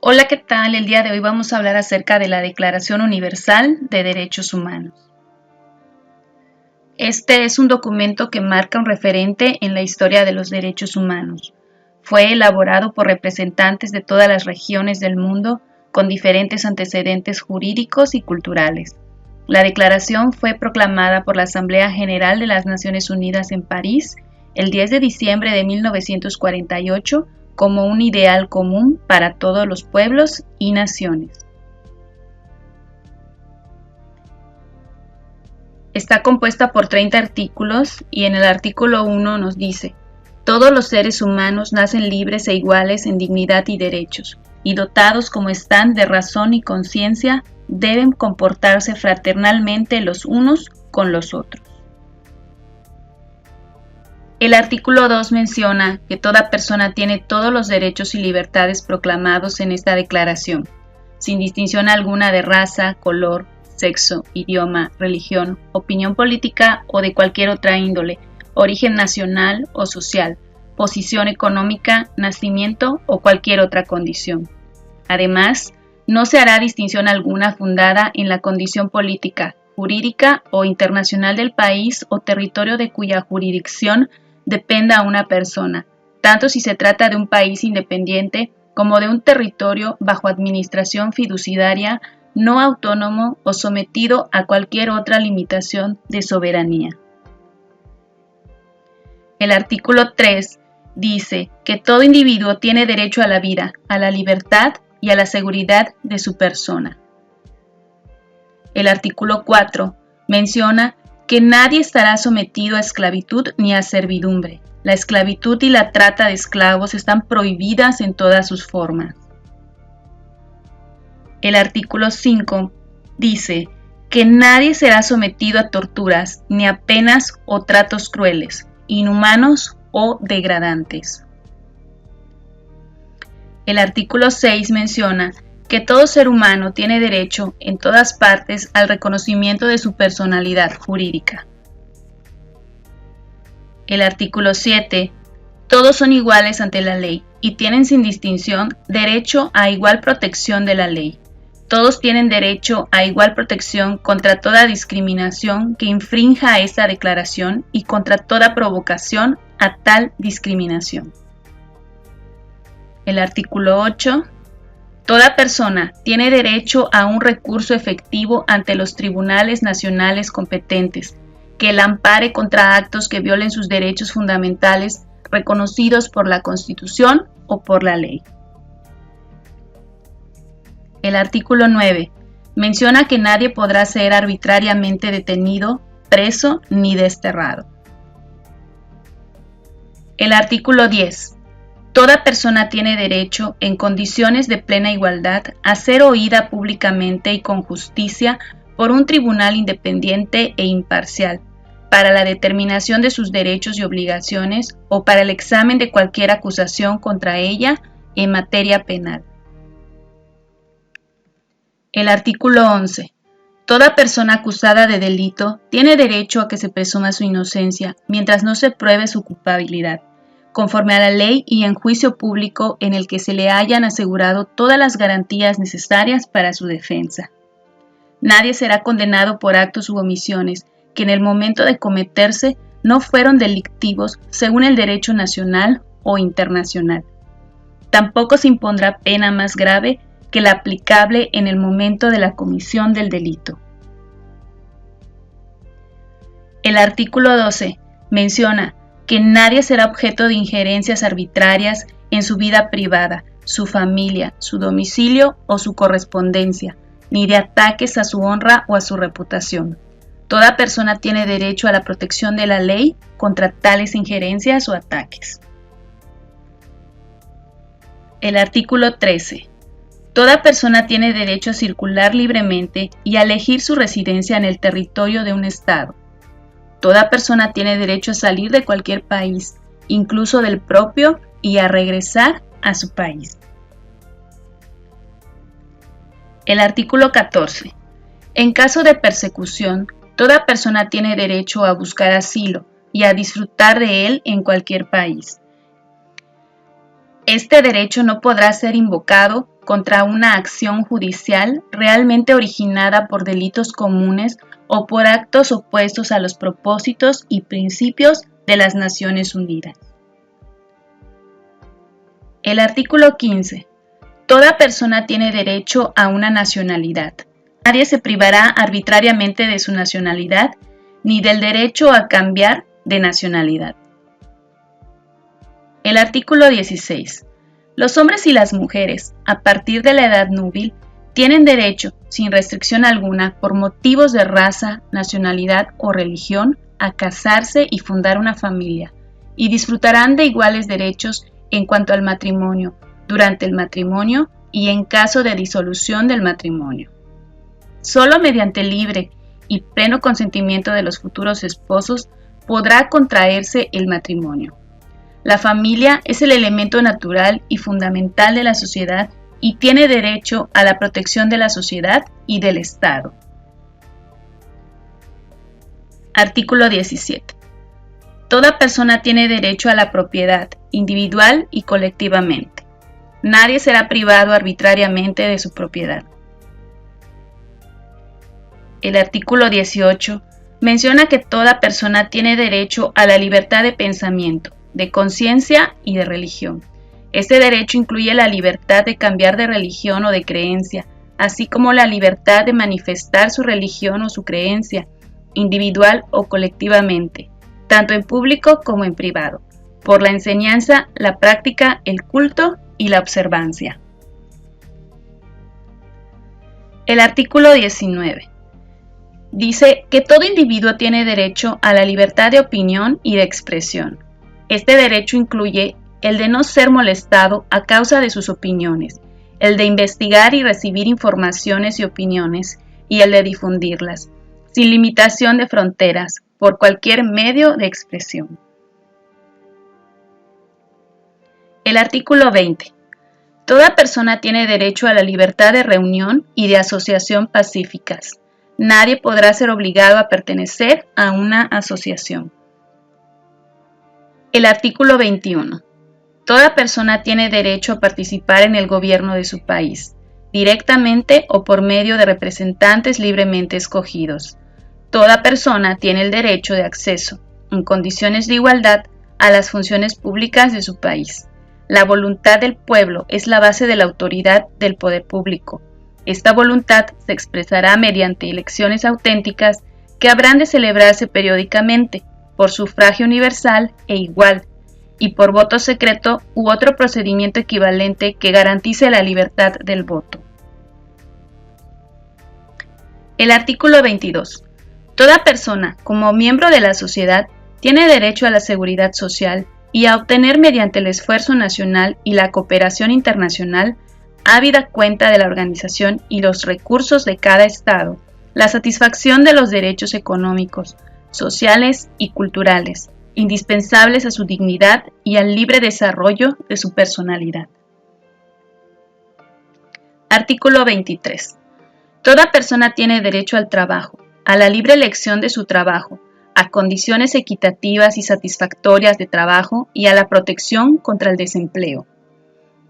Hola, ¿qué tal? El día de hoy vamos a hablar acerca de la Declaración Universal de Derechos Humanos. Este es un documento que marca un referente en la historia de los derechos humanos. Fue elaborado por representantes de todas las regiones del mundo con diferentes antecedentes jurídicos y culturales. La declaración fue proclamada por la Asamblea General de las Naciones Unidas en París el 10 de diciembre de 1948 como un ideal común para todos los pueblos y naciones. Está compuesta por 30 artículos y en el artículo 1 nos dice: todos los seres humanos nacen libres e iguales en dignidad y derechos, y dotados como están de razón y conciencia, deben comportarse fraternalmente los unos con los otros. El artículo 2 menciona que toda persona tiene todos los derechos y libertades proclamados en esta declaración, sin distinción alguna de raza, color, sexo, idioma, religión, opinión política o de cualquier otra índole, origen nacional o social, posición económica, nacimiento o cualquier otra condición. Además, no se hará distinción alguna fundada en la condición política, jurídica o internacional del país o territorio de cuya jurisdicción dependa a una persona, tanto si se trata de un país independiente como de un territorio bajo administración fiduciaria, no autónomo o sometido a cualquier otra limitación de soberanía. El artículo 3 dice que todo individuo tiene derecho a la vida, a la libertad y a la seguridad de su persona. El artículo 4 menciona que nadie estará sometido a esclavitud ni a servidumbre. La esclavitud y la trata de esclavos están prohibidas en todas sus formas. El artículo 5 dice que nadie será sometido a torturas, ni a penas o tratos crueles, inhumanos o degradantes. El artículo 6 menciona que todo ser humano tiene derecho en todas partes al reconocimiento de su personalidad jurídica. El artículo 7. Todos son iguales ante la ley y tienen sin distinción derecho a igual protección de la ley. Todos tienen derecho a igual protección contra toda discriminación que infrinja esta declaración y contra toda provocación a tal discriminación. El artículo 8. Toda persona tiene derecho a un recurso efectivo ante los tribunales nacionales competentes, que la ampare contra actos que violen sus derechos fundamentales reconocidos por la Constitución o por la ley. El artículo 9 menciona que nadie podrá ser arbitrariamente detenido, preso ni desterrado. El artículo 10. Toda persona tiene derecho, en condiciones de plena igualdad, a ser oída públicamente y con justicia por un tribunal independiente e imparcial, para la determinación de sus derechos y obligaciones o para el examen de cualquier acusación contra ella en materia penal. El artículo 11. Toda persona acusada de delito tiene derecho a que se presuma su inocencia mientras no se pruebe su culpabilidad, conforme a la ley y en juicio público en el que se le hayan asegurado todas las garantías necesarias para su defensa. Nadie será condenado por actos u omisiones que en el momento de cometerse no fueron delictivos según el derecho nacional o internacional. Tampoco se impondrá pena más grave que la aplicable en el momento de la comisión del delito. El artículo 12 menciona que nadie será objeto de injerencias arbitrarias en su vida privada, su familia, su domicilio o su correspondencia, ni de ataques a su honra o a su reputación. Toda persona tiene derecho a la protección de la ley contra tales injerencias o ataques. El artículo 13. Toda persona tiene derecho a circular libremente y a elegir su residencia en el territorio de un Estado. Toda persona tiene derecho a salir de cualquier país, incluso del propio, y a regresar a su país. El artículo 14. En caso de persecución, toda persona tiene derecho a buscar asilo y a disfrutar de él en cualquier país. Este derecho no podrá ser invocado contra una acción judicial realmente originada por delitos comunes o por actos opuestos a los propósitos y principios de las Naciones Unidas. El artículo 15. Toda persona tiene derecho a una nacionalidad. Nadie se privará arbitrariamente de su nacionalidad ni del derecho a cambiar de nacionalidad. El artículo 16. Los hombres y las mujeres, a partir de la edad núbil, tienen derecho, sin restricción alguna, por motivos de raza, nacionalidad o religión, a casarse y fundar una familia, y disfrutarán de iguales derechos en cuanto al matrimonio, durante el matrimonio y en caso de disolución del matrimonio. Solo mediante libre y pleno consentimiento de los futuros esposos podrá contraerse el matrimonio. La familia es el elemento natural y fundamental de la sociedad y tiene derecho a la protección de la sociedad y del Estado. Artículo 17. Toda persona tiene derecho a la propiedad, individual y colectivamente. Nadie será privado arbitrariamente de su propiedad. El artículo 18 menciona que toda persona tiene derecho a la libertad de pensamiento, de conciencia y de religión. Este derecho incluye la libertad de cambiar de religión o de creencia, así como la libertad de manifestar su religión o su creencia, individual o colectivamente, tanto en público como en privado, por la enseñanza, la práctica, el culto y la observancia. El artículo 19 dice que todo individuo tiene derecho a la libertad de opinión y de expresión. Este derecho incluye el de no ser molestado a causa de sus opiniones, el de investigar y recibir informaciones y opiniones, y el de difundirlas, sin limitación de fronteras, por cualquier medio de expresión. El artículo 20. Toda persona tiene derecho a la libertad de reunión y de asociación pacíficas. Nadie podrá ser obligado a pertenecer a una asociación. El artículo 21. Toda persona tiene derecho a participar en el gobierno de su país, directamente o por medio de representantes libremente escogidos. Toda persona tiene el derecho de acceso, en condiciones de igualdad, a las funciones públicas de su país. La voluntad del pueblo es la base de la autoridad del poder público. Esta voluntad se expresará mediante elecciones auténticas que habrán de celebrarse periódicamente, por sufragio universal e igual, y por voto secreto u otro procedimiento equivalente que garantice la libertad del voto. El artículo 22. Toda persona, como miembro de la sociedad, tiene derecho a la seguridad social y a obtener mediante el esfuerzo nacional y la cooperación internacional, habida cuenta de la organización y los recursos de cada Estado, la satisfacción de los derechos económicos, sociales y culturales, indispensables a su dignidad y al libre desarrollo de su personalidad. Artículo 23. Toda persona tiene derecho al trabajo, a la libre elección de su trabajo, a condiciones equitativas y satisfactorias de trabajo y a la protección contra el desempleo.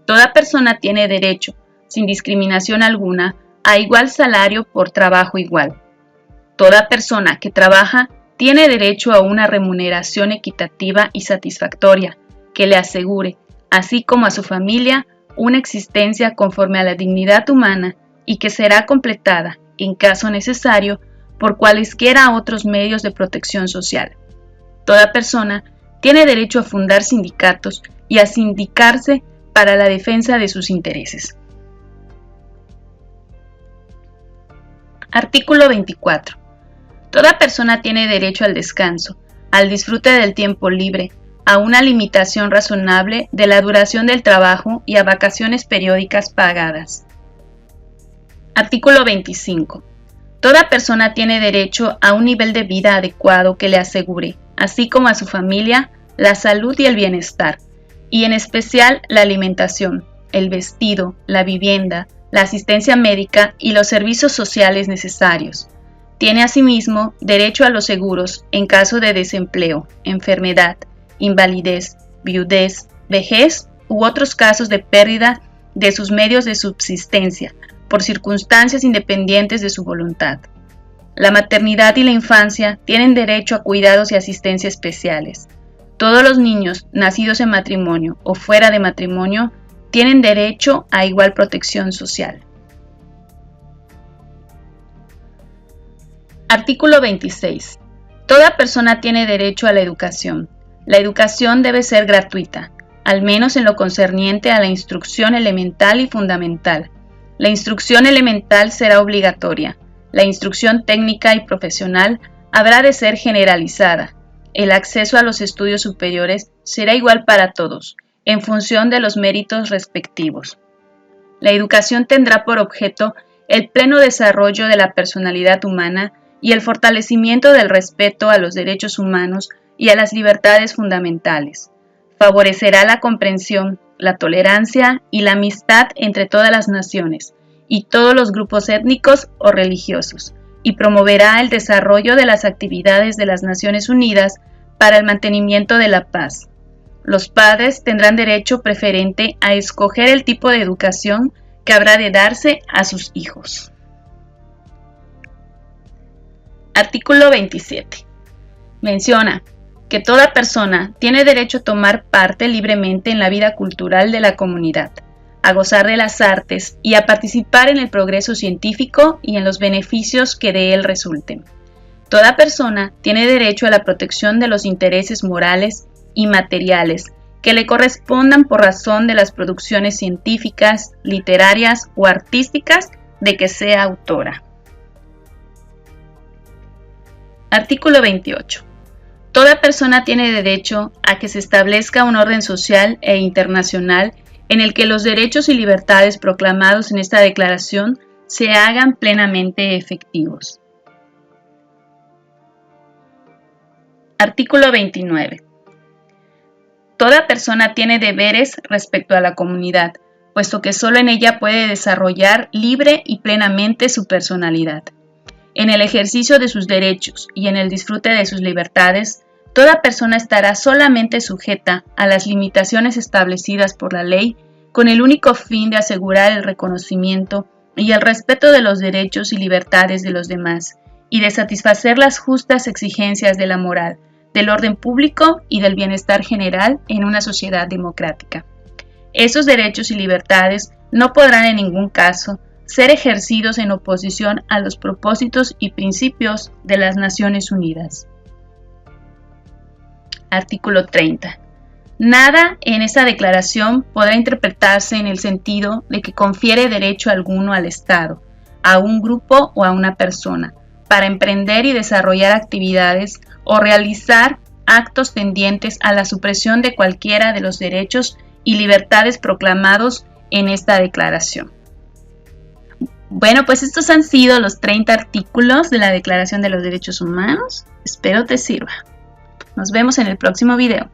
Toda persona tiene derecho, sin discriminación alguna, a igual salario por trabajo igual. Toda persona que trabaja tiene derecho a una remuneración equitativa y satisfactoria que le asegure, así como a su familia, una existencia conforme a la dignidad humana y que será completada, en caso necesario, por cualesquiera otros medios de protección social. Toda persona tiene derecho a fundar sindicatos y a sindicarse para la defensa de sus intereses. Artículo 24. Toda persona tiene derecho al descanso, al disfrute del tiempo libre, a una limitación razonable de la duración del trabajo y a vacaciones periódicas pagadas. Artículo 25. Toda persona tiene derecho a un nivel de vida adecuado que le asegure, así como a su familia, la salud y el bienestar, y en especial la alimentación, el vestido, la vivienda, la asistencia médica y los servicios sociales necesarios. Tiene asimismo derecho a los seguros en caso de desempleo, enfermedad, invalidez, viudez, vejez u otros casos de pérdida de sus medios de subsistencia, por circunstancias independientes de su voluntad. La maternidad y la infancia tienen derecho a cuidados y asistencia especiales. Todos los niños nacidos en matrimonio o fuera de matrimonio tienen derecho a igual protección social. Artículo 26. Toda persona tiene derecho a la educación. La educación debe ser gratuita, al menos en lo concerniente a la instrucción elemental y fundamental. La instrucción elemental será obligatoria. La instrucción técnica y profesional habrá de ser generalizada. El acceso a los estudios superiores será igual para todos, en función de los méritos respectivos. La educación tendrá por objeto el pleno desarrollo de la personalidad humana y el fortalecimiento del respeto a los derechos humanos y a las libertades fundamentales. Favorecerá la comprensión, la tolerancia y la amistad entre todas las naciones y todos los grupos étnicos o religiosos, y promoverá el desarrollo de las actividades de las Naciones Unidas para el mantenimiento de la paz. Los padres tendrán derecho preferente a escoger el tipo de educación que habrá de darse a sus hijos. Artículo 27. Menciona que toda persona tiene derecho a tomar parte libremente en la vida cultural de la comunidad, a gozar de las artes y a participar en el progreso científico y en los beneficios que de él resulten. Toda persona tiene derecho a la protección de los intereses morales y materiales que le correspondan por razón de las producciones científicas, literarias o artísticas de que sea autora. Artículo 28. Toda persona tiene derecho a que se establezca un orden social e internacional en el que los derechos y libertades proclamados en esta declaración se hagan plenamente efectivos. Artículo 29. Toda persona tiene deberes respecto a la comunidad, puesto que solo en ella puede desarrollar libre y plenamente su personalidad. En el ejercicio de sus derechos y en el disfrute de sus libertades, toda persona estará solamente sujeta a las limitaciones establecidas por la ley con el único fin de asegurar el reconocimiento y el respeto de los derechos y libertades de los demás y de satisfacer las justas exigencias de la moral, del orden público y del bienestar general en una sociedad democrática. Esos derechos y libertades no podrán en ningún caso ser ejercidos en oposición a los propósitos y principios de las Naciones Unidas. Artículo 30. Nada en esta declaración podrá interpretarse en el sentido de que confiere derecho alguno al Estado, a un grupo o a una persona, para emprender y desarrollar actividades o realizar actos tendientes a la supresión de cualquiera de los derechos y libertades proclamados en esta declaración. Bueno, pues estos han sido los 30 artículos de la Declaración de los Derechos Humanos. Espero te sirva. Nos vemos en el próximo video.